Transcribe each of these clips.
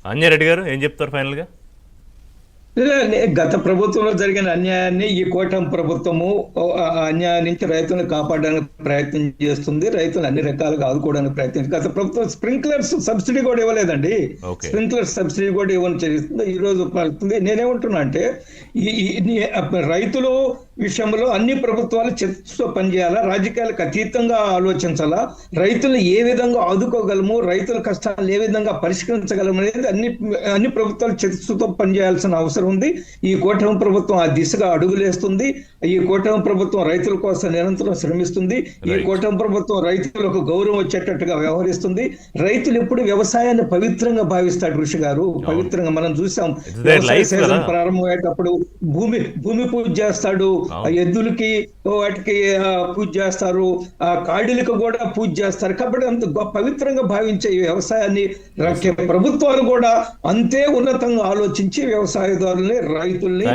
అంజారెడ్డి గారు ఏం చెప్తారు ఫైనల్గా? గత ప్రభుత్వంలో జరిగిన అన్యాయాన్ని ఈ కూటమి ప్రభుత్వము ఆ అన్యాయం నుంచి రైతులను కాపాడడానికి ప్రయత్నం చేస్తుంది. రైతులు అన్ని రకాలుగా ఆదుకోవడానికి ప్రయత్నించింది. గత ప్రభుత్వం స్ప్రింక్లర్స్ సబ్సిడీ కూడా ఇవ్వలేదండి. ఓకే. స్ప్రింక్లర్స్ సబ్సిడీ కూడా ఇవ్వని చేస్తుంది. ఈ రోజు పడుతుంది. నేనేమంటున్నా అంటే రైతులు విషయంలో అన్ని ప్రభుత్వాలు చర్చతో పనిచేయాలా, రాజకీయాలకు అతీతంగా ఆలోచించాలా, రైతులను ఏ విధంగా ఆదుకోగలము, రైతుల కష్టాలను ఏ విధంగా పరిష్కరించగలము అనేది అన్ని ప్రభుత్వాలు చర్చతో పనిచేయాల్సిన అవసరం ఉంది. ఈ కూటమి ప్రభుత్వం ఆ దిశగా అడుగులేస్తుంది. ఈ కూటమి ప్రభుత్వం రైతుల కోసం నిరంతరం శ్రమిస్తుంది. ఈ కూటమి ప్రభుత్వం రైతులకు గౌరవం వచ్చేటట్టుగా వ్యవహరిస్తుంది. రైతులు ఎప్పుడు వ్యవసాయాన్ని పవిత్రంగా భావిస్తాడు ఋషి గారు. పవిత్రంగా మనం చూసాం. వ్యవసాయ సీజన్ ప్రారంభమయ్యేటప్పుడు భూమి పూజ చేస్తాడు, ఎద్దులకి వాటికి పూజ చేస్తారు, ఆ కాడిలకు కూడా పూజ చేస్తారు. కాబట్టి అంత పవిత్రంగా భావించే ఈ వ్యవసాయాన్ని ప్రభుత్వాలు కూడా అంతే ఉన్నతంగా ఆలోచించి వ్యవసాయదారుల్ని, రైతుల్ని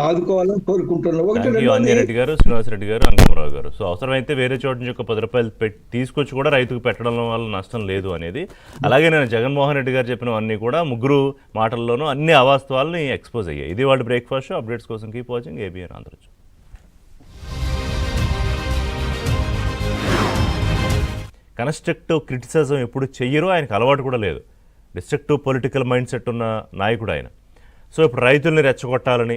ఆదుకోవాలని కోరుకుంటున్నాం. అంజారెడ్డి గారు, శ్రీనివాసరెడ్డి గారు, అంకమరావు గారు. సో అవసరమైతే వేరే చోట నుంచి ఒక 10 రూపాయలు తీసుకొచ్చి కూడా రైతుకు పెట్టడం వల్ల నష్టం లేదు అనేది. అలాగే నేను జగన్మోహన్ రెడ్డి గారు చెప్పినవన్నీ కూడా ముగ్గురు మాటల్లోనూ అన్ని అవాస్తవాలని ఎక్స్పోజ్ అయ్యాయి. ఇది వాళ్ళ బ్రేక్ఫాస్ట్ షో. అప్డేట్స్ కోసం keep watching ABN Andhra Jyothy. Constructive criticism ఎప్పుడు చెయ్యరో, ఆయనకు అలవాటు కూడా లేదు. డిస్ట్రక్టివ్ పొలిటికల్ మైండ్ సెట్ ఉన్న నాయకుడు ఆయన. సో ఇప్పుడు రైతుల్ని రెచ్చగొట్టాలని